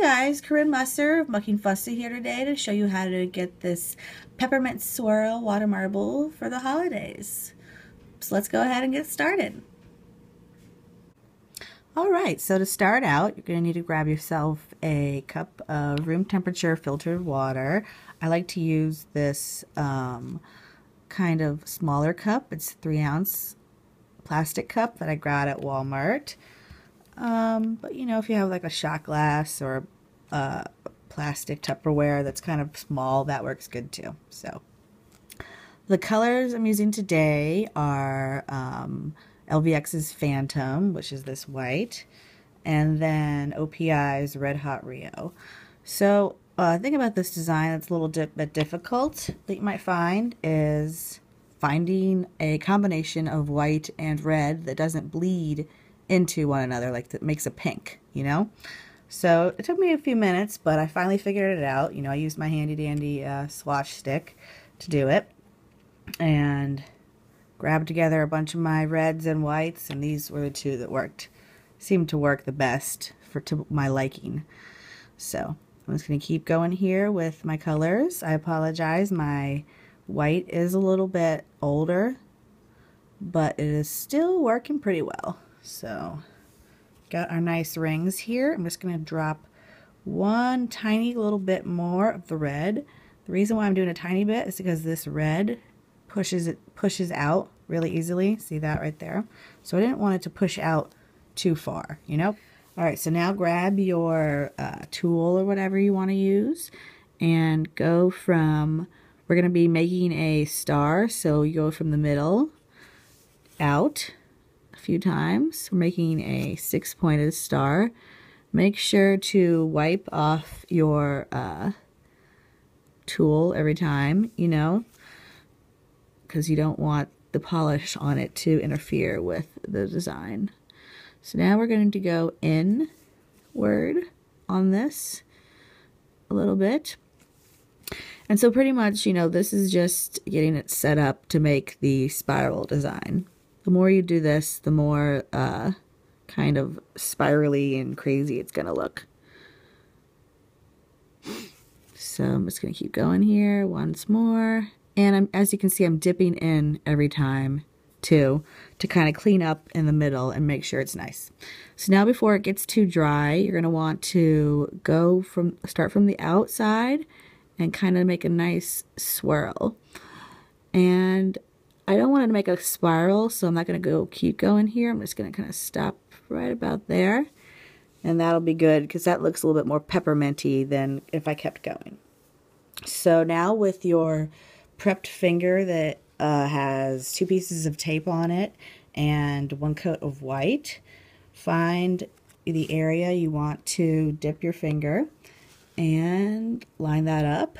guys, Corinne Musser of Mucking Fussy here today to show you how to get this Peppermint Swirl water marble for the holidays. So let's go ahead and get started. Alright, so to start out, you're going to need to grab yourself a cup of room temperature filtered water. I like to use this kind of smaller cup. It's a 3-ounce plastic cup that I got at Walmart. But you know, if you have like a shot glass or a plastic Tupperware that's kind of small, that works good too. So the colors I'm using today are LVX's Phantom, which is this white, and then OPI's Red Hot Rio. So the thing about this design that's a little bit difficult that you might find is finding a combination of white and red that doesn't bleed into one another, like that makes a pink, you know. So it took me a few minutes, but I finally figured it out. You know, I used my handy dandy swatch stick to do it and grabbed together a bunch of my reds and whites, and these were the two that seemed to work the best to my liking. So I'm just going to keep going here with my colors. I apologize, my white is a little bit older, but it is still working pretty well. So, got our nice rings here. I'm just going to drop one tiny little bit more of the red. The reason why I'm doing a tiny bit is because this red pushes out really easily. See that right there? So I didn't want it to push out too far, you know? Alright, so now grab your tool or whatever you want to use and go from, we're going to be making a star, so you go from the middle out a few times. We're making a 6-pointed star. Make sure to wipe off your tool every time, you know, because you don't want the polish on it to interfere with the design. So now we're going to go inward on this a little bit. And so pretty much, you know, this is just getting it set up to make the spiral design. The more you do this, the more kind of spirally and crazy it's going to look. So I'm just going to keep going here once more. And as you can see, I'm dipping in every time too, to kind of clean up in the middle and make sure it's nice. So now before it gets too dry, you're going to want to start from the outside and kind of make a nice swirl. And I don't want it to make a spiral, so I'm not going to keep going here. I'm just going to kind of stop right about there. And that'll be good because that looks a little bit more pepperminty than if I kept going. So now with your prepped finger that has 2 pieces of tape on it and 1 coat of white, find the area you want to dip your finger and line that up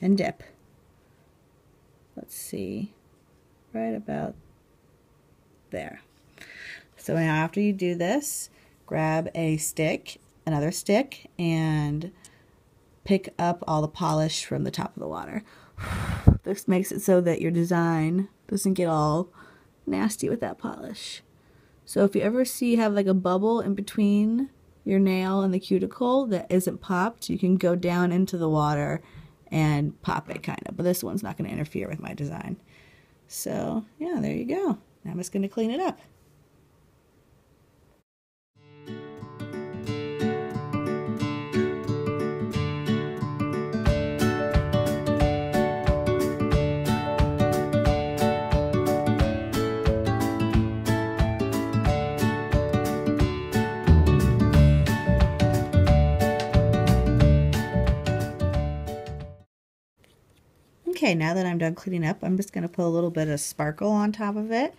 and dip. Let's see, right about there. So now after you do this, grab a stick, another stick, and pick up all the polish from the top of the water. This makes it so that your design doesn't get all nasty with that polish. So if you ever see you have like a bubble in between your nail and the cuticle that isn't popped, you can go down into the water and pop it kind of. But this one's not going to interfere with my design. So yeah, there you go. Now I'm just going to clean it up. Okay, now that I'm done cleaning up, I'm just going to put a little bit of sparkle on top of it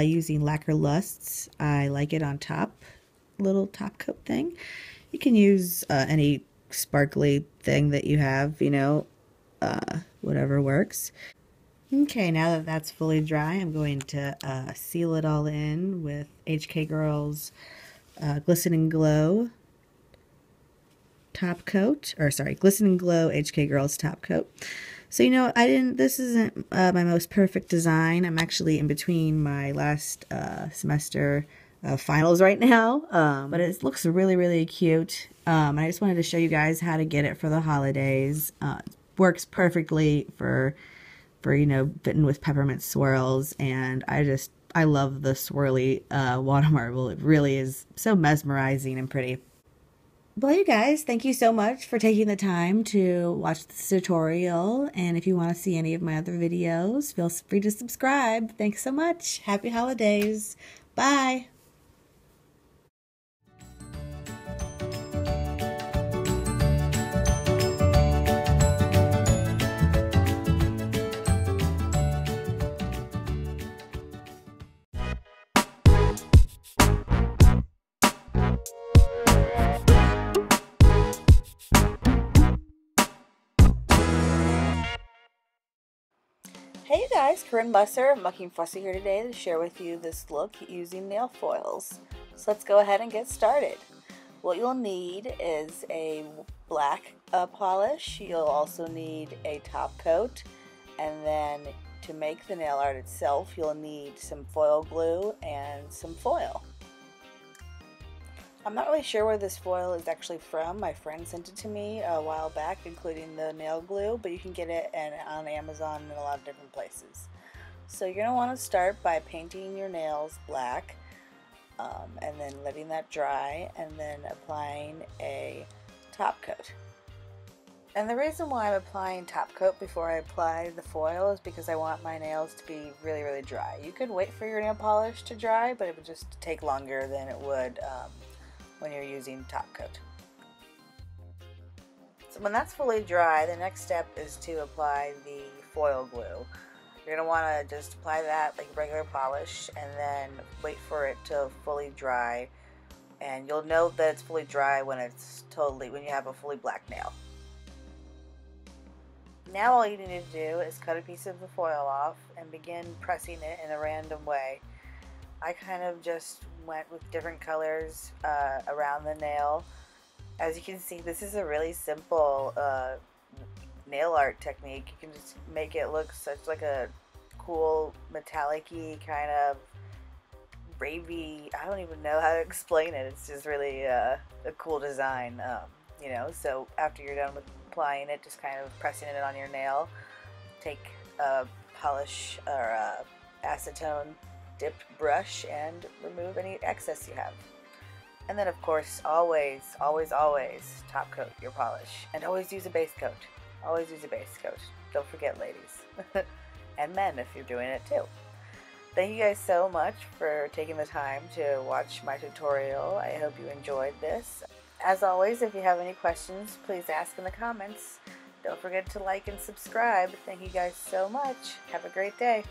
using Lacquer Lusts. I like it on top, little top coat thing. You can use any sparkly thing that you have, you know, whatever works. Okay, now that that's fully dry, I'm going to seal it all in with HK Girl's Glisten and Glow top coat, or sorry, Glisten and Glow HK Girl's top coat. So, you know, this isn't my most perfect design. I'm actually in between my last semester finals right now, but it looks really, really cute. I just wanted to show you guys how to get it for the holidays. Works perfectly for you know, fitting with peppermint swirls, and I love the swirly water marble. It really is so mesmerizing and pretty. Well, you guys, thank you so much for taking the time to watch this tutorial. And if you want to see any of my other videos, feel free to subscribe. Thanks so much. Happy holidays. Bye. Hey you guys, Corinne Busser of Mucking Fussy here today to share with you this look using nail foils. So let's go ahead and get started. What you'll need is a black polish. You'll also need a top coat, and then to make the nail art itself you'll need some foil glue and some foil. I'm not really sure where this foil is actually from. My friend sent it to me a while back, including the nail glue, but you can get it on Amazon and a lot of different places. So you're going to want to start by painting your nails black, and then letting that dry, and then applying a top coat. And the reason why I'm applying top coat before I apply the foil is because I want my nails to be really, really dry. You could wait for your nail polish to dry, but it would just take longer than it would when you're using top coat. So when that's fully dry, the next step is to apply the foil glue. You're going to want to just apply that like regular polish and then wait for it to fully dry, and you'll know that it's fully dry when you have a fully black nail. Now all you need to do is cut a piece of the foil off and begin pressing it in a random way. I kind of just went with different colors around the nail. As you can see, this is a really simple nail art technique. You can just make it look such like a cool metallic-y kind of ravey, I don't even know how to explain it. It's just really a cool design, you know. So after you're done with applying it, just kind of pressing it on your nail, take a polish or a acetone dipped brush and remove any excess you have. And then of course always top coat your polish, and always use a base coat. Always use a base coat. Don't forget, ladies. And men if you're doing it too. Thank you guys so much for taking the time to watch my tutorial. I hope you enjoyed this. As always, if you have any questions, please ask in the comments. Don't forget to like and subscribe. Thank you guys so much. Have a great day.